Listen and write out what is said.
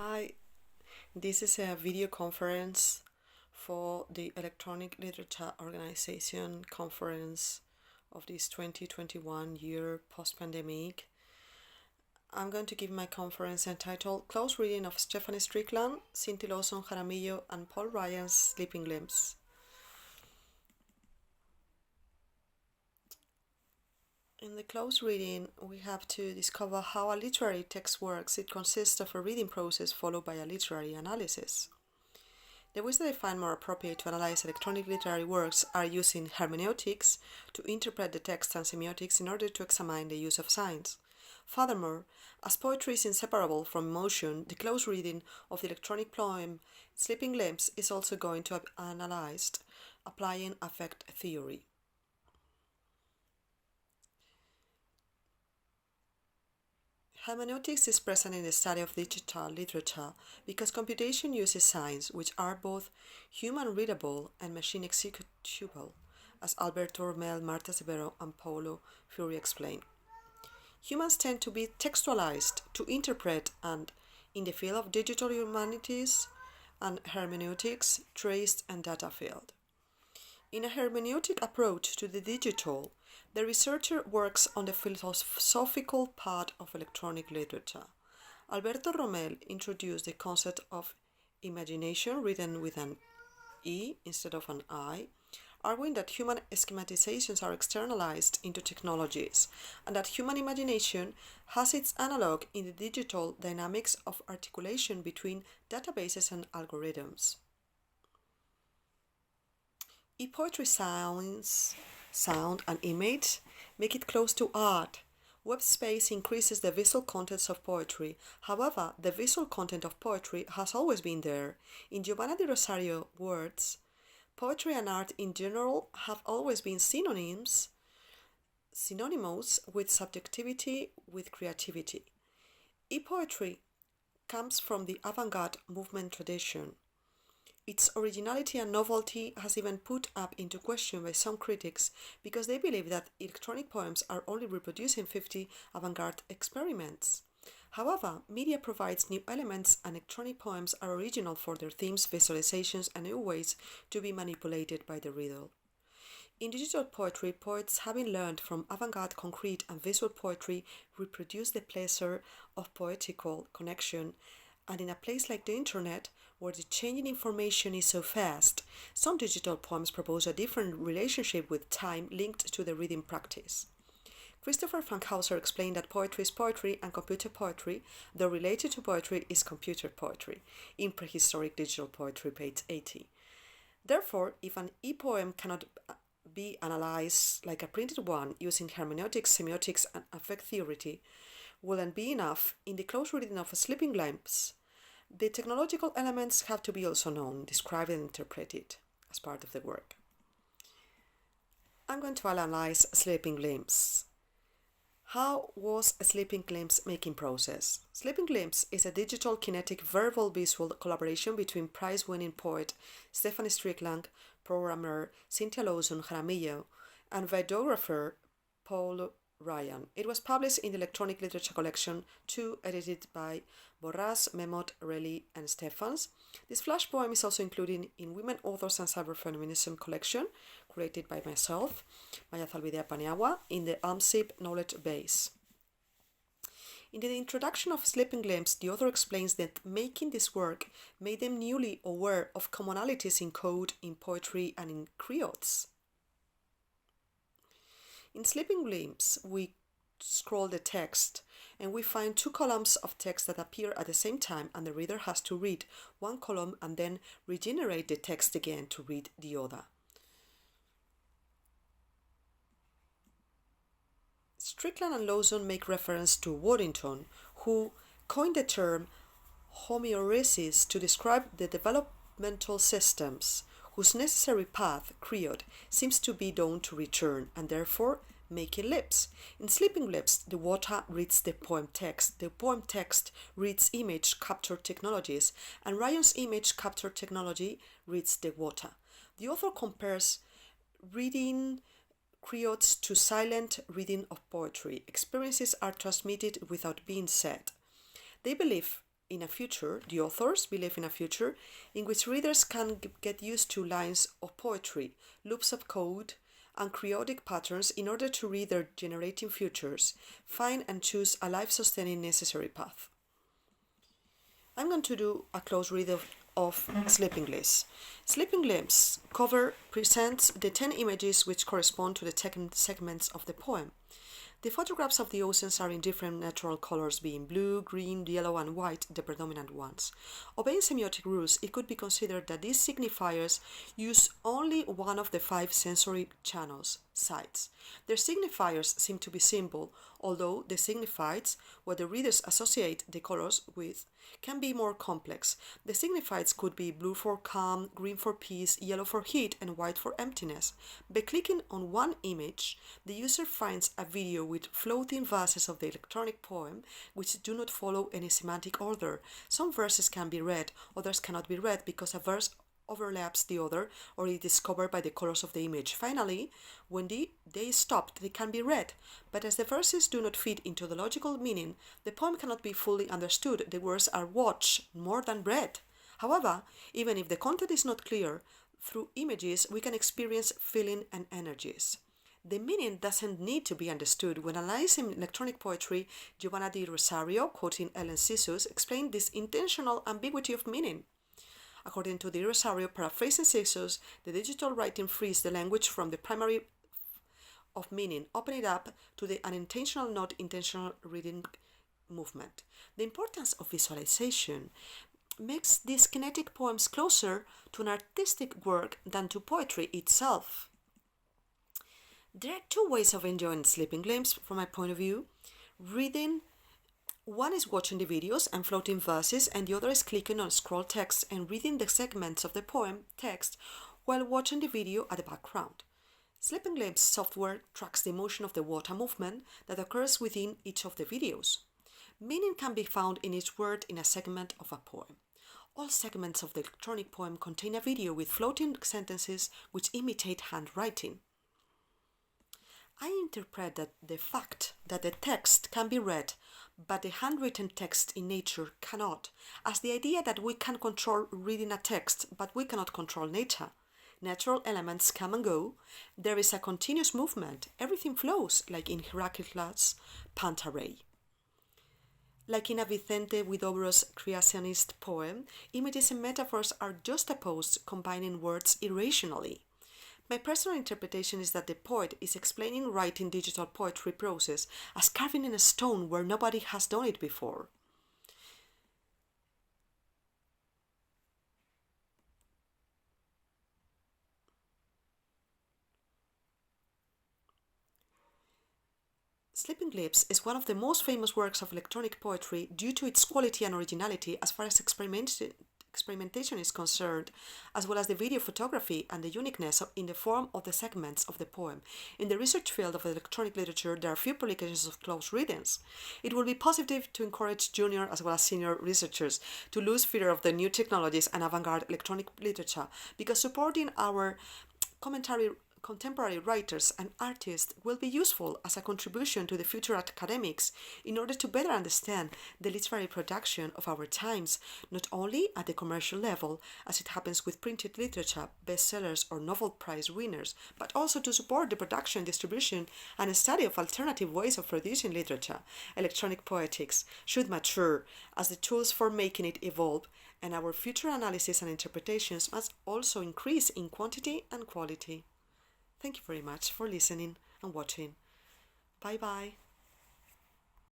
Hi, this is a video conference for the Electronic Literature Organization conference of this 2021 year post-pandemic. I'm going to give my conference entitled Close Reading of Stephanie Strickland, Cindy Lawson Jaramillo, and Paul Ryan's Slippingglimpse. In the close reading, we have to discover how a literary text works. It consists of a reading process followed by a literary analysis. The ways that I find more appropriate to analyze electronic literary works are using hermeneutics to interpret the text and semiotics in order to examine the use of signs. Furthermore, as poetry is inseparable from emotion, the close reading of the electronic poem Slippingglimpse is also going to be analyzed, applying affect theory. Hermeneutics is present in the study of digital literature because computation uses signs which are both human readable and machine executable, as Alberto Romel, Marta Severo, and Paulo Fury explain. Humans tend to be textualized to interpret, and in the field of digital humanities and hermeneutics, traced and data field. In a hermeneutic approach to the digital, the researcher works on the philosophical part of electronic literature. Alberto Romel introduced the concept of imagination written with an E instead of an I, arguing that human schematizations are externalized into technologies and that human imagination has its analog in the digital dynamics of articulation between databases and algorithms. E-poetry sound and image make it close to art. Web space increases the visual contents of poetry. However, the visual content of poetry has always been there. In Giovanna di Rosario words, poetry and art in general have always been synonymous with subjectivity, with creativity. E-poetry comes from the avant-garde movement tradition. Its originality and novelty has even put up into question by some critics because they believe that electronic poems are only reproducing 50 avant-garde experiments. However, media provides new elements and electronic poems are original for their themes, visualizations, and new ways to be manipulated by the reader. In digital poetry, poets, having learned from avant-garde concrete and visual poetry, reproduce the pleasure of poetical connection, and in a place like the internet, where the changing information is so fast, some digital poems propose a different relationship with time linked to the reading practice. Christopher Frankhauser explained that poetry is poetry and computer poetry, though related to poetry, is computer poetry, in Prehistoric Digital Poetry, page 80. Therefore, if an e-poem cannot be analyzed like a printed one using hermeneutics, semiotics, and affect theory, wouldn't be enough. In the close reading of a Slippingglimpse, the technological elements have to be also known, described, and interpreted as part of the work. I'm going to analyze Slippingglimpse. How was a Slippingglimpse making process? Slippingglimpse is a digital, kinetic, verbal, visual collaboration between prize-winning poet Stephanie Strickland, programmer Cindy Lawson Jaramillo, and videographer Paul Ryan. It was published in the Electronic Literature Collection 2, edited by Borras, Memot, Relly, and Stephens. This flash poem is also included in Women Authors and Cyberfeminism collection, created by myself, Maya Zalbidea Paniagua, in the ALMSIP knowledge base. In the introduction of Slippingglimpse, the author explains that making this work made them newly aware of commonalities in code, in poetry, and in creoles. In Slippingglimpse, we scroll the text and we find two columns of text that appear at the same time, and the reader has to read one column and then regenerate the text again to read the other. Strickland and Lawson make reference to Waddington, who coined the term homeoresis to describe the developmental systems whose necessary path, creod, seems to be doomed to return, and therefore making lips. In Slippingglimpse, the water reads the poem text reads image capture technologies, and Ryan's image capture technology reads the water. The author compares reading creoles to silent reading of poetry. Experiences are transmitted without being said. They believe in a future, the authors believe in a future in which readers can get used to lines of poetry, loops of code, and chaotic patterns in order to read their generating futures, find and choose a life-sustaining necessary path. I'm going to do a close read of Slippingglimpse. Slippingglimpse cover presents the 10 images which correspond to the 10 segments of the poem. The photographs of the oceans are in different natural colors, being blue, green, yellow, and white, the predominant ones. Obeying semiotic rules, it could be considered that these signifiers use only one of the 5 sensory channels, sights. Their signifiers seem to be simple, although the signifieds, what the readers associate the colors with, can be more complex. The signifieds could be blue for calm, green for peace, yellow for heat, and white for emptiness. By clicking on one image, the user finds a video with floating verses of the electronic poem which do not follow any semantic order. Some verses can be read, others cannot be read because a verse overlaps the other or it is covered by the colors of the image. Finally, when they stopped, they can be read, but as the verses do not fit into the logical meaning, the poem cannot be fully understood. The words are watched more than read. However, even if the content is not clear, through images we can experience feeling and energies. The meaning doesn't need to be understood. When analyzing electronic poetry, Giovanna di Rosario, quoting Ellen Sissus, explained this intentional ambiguity of meaning. According to Di Rosario, paraphrasing Sissus, the digital writing frees the language from the primary of meaning, opening it up to the unintentional, not intentional reading movement. The importance of visualization makes these kinetic poems closer to an artistic work than to poetry itself. There are 2 ways of enjoying Slippingglimpse from my point of view. Reading, one is watching the videos and floating verses, and the other is clicking on scroll text and reading the segments of the poem text while watching the video at the background. Slippingglimpse software tracks the motion of the water movement that occurs within each of the videos. Meaning can be found in each word in a segment of a poem. All segments of the electronic poem contain a video with floating sentences which imitate handwriting. I interpret that the fact that the text can be read, but the handwritten text in nature cannot, as the idea that we can control reading a text, but we cannot control nature. Natural elements come and go. There is a continuous movement. Everything flows, like in Heraclitus' Pantarei. Like in a Vicente Huidobro's creationist poem, images and metaphors are juxtaposed, combining words irrationally. My personal interpretation is that the poet is explaining writing digital poetry process as carving in a stone where nobody has done it before. Slippingglimpse is one of the most famous works of electronic poetry due to its quality and originality as far as experimentation is concerned, as well as the video photography and the uniqueness in the form of the segments of the poem. In the research field of electronic literature, there are few publications of close readings. It will be positive to encourage junior as well as senior researchers to lose fear of the new technologies and avant-garde electronic literature, because supporting our contemporary writers and artists will be useful as a contribution to the future academics in order to better understand the literary production of our times, not only at the commercial level, as it happens with printed literature, bestsellers or Nobel Prize winners, but also to support the production, distribution, and study of alternative ways of producing literature. Electronic poetics should mature as the tools for making it evolve, and our future analysis and interpretations must also increase in quantity and quality. Thank you very much for listening and watching. Bye bye.